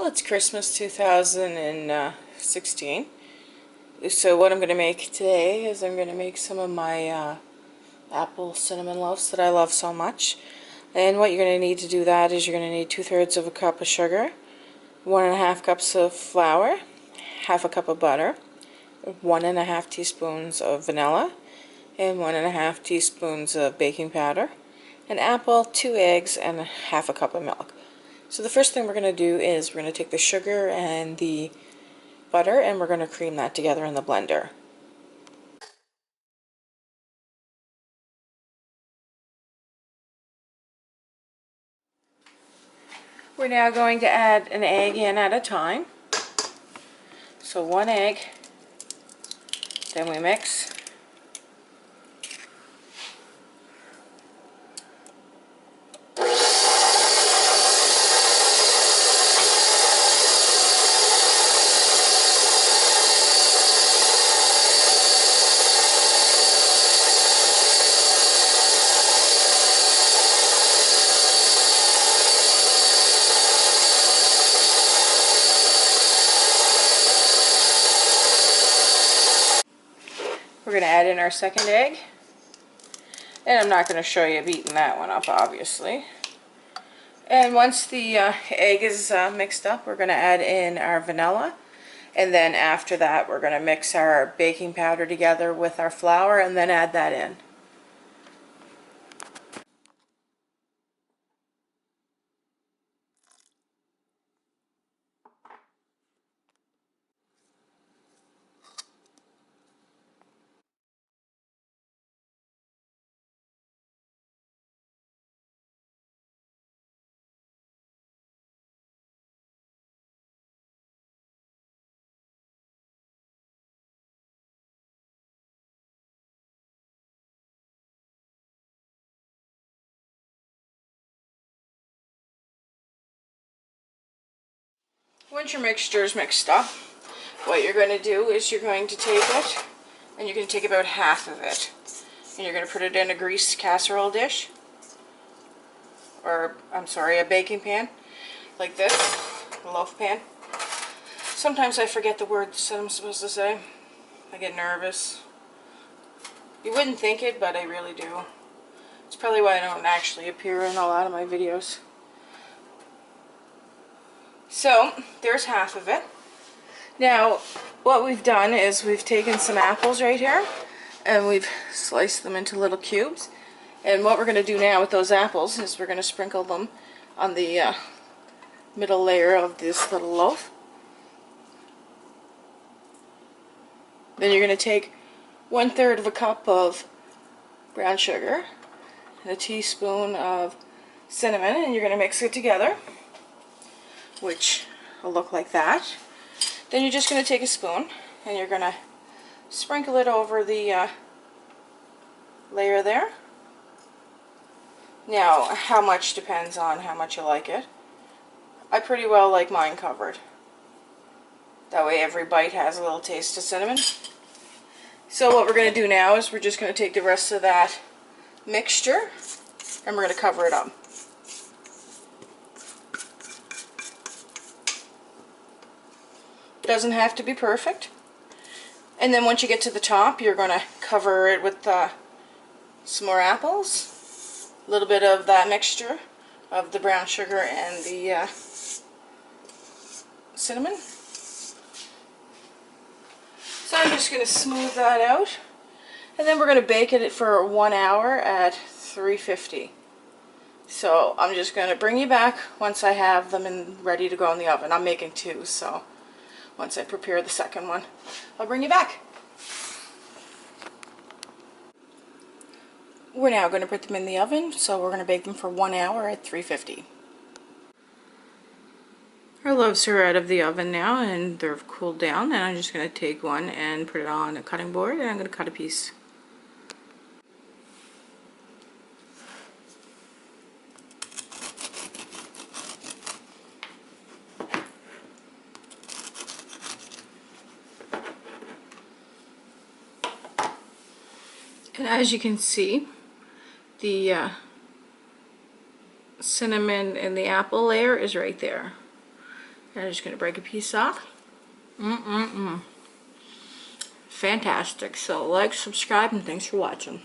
Well, it's Christmas 2016. So what I'm going to make today is I'm going to make some of my apple cinnamon loaves that I love so much. And what you're going to need to do that is you're going to need 2/3 of a cup of sugar, 1.5 cups of flour, half a cup of butter, 1.5 teaspoons of vanilla, and 1.5 teaspoons of baking powder, an apple, 2 eggs, and half a cup of milk. So the first thing we're going to do is we're going to take the sugar and the butter and we're going to cream that together in the blender. We're now going to add an egg in at a time. So 1 egg, then we mix. We're going to add in our second egg, and I'm not going to show you beating that one up, obviously. And once the egg is mixed up, we're going to add in our vanilla, and then after that we're going to mix our baking powder together with our flour and then add that in. Once your mixture is mixed up, what you're going to do is you're going to take it, and you're going to take about half of it, and you're going to put it in a greased casserole dish, or I'm sorry, a baking pan, like this, a loaf pan. Sometimes I forget the words that I'm supposed to say. I get nervous. You wouldn't think it, but I really do. It's probably why I don't actually appear in a lot of my videos. So, there's half of it. Now, what we've done is we've taken some apples right here, and we've sliced them into little cubes. And what we're going to do now with those apples is we're going to sprinkle them on the middle layer of this little loaf. Then you're going to take 1/3 of a cup of brown sugar and a teaspoon of cinnamon, and you're going to mix it together, which will look like that. Then you're just going to take a spoon and you're going to sprinkle it over the layer there. Now, how much depends on how much you like it. I pretty well like mine covered. That way every bite has a little taste of cinnamon. So what we're going to do now is we're just going to take the rest of that mixture and we're going to cover it up. Doesn't have to be perfect. And then once you get to the top, you're going to cover it with some more apples, a little bit of that mixture of the brown sugar and the cinnamon. So I'm just going to smooth that out, and then we're going to bake it for 1 hour at 350. So I'm just going to bring you back once I have them ready to go in the oven. I'm making 2, so once I prepare the second one, I'll bring you back. We're now going to put them in the oven, so we're going to bake them for 1 hour at 350. Our loaves are out of the oven now and they're cooled down, and I'm just going to take one and put it on a cutting board, and I'm going to cut a piece. And as you can see, the cinnamon and the apple layer is right there. I'm just going to break a piece off. Fantastic. So like, subscribe, and thanks for watching.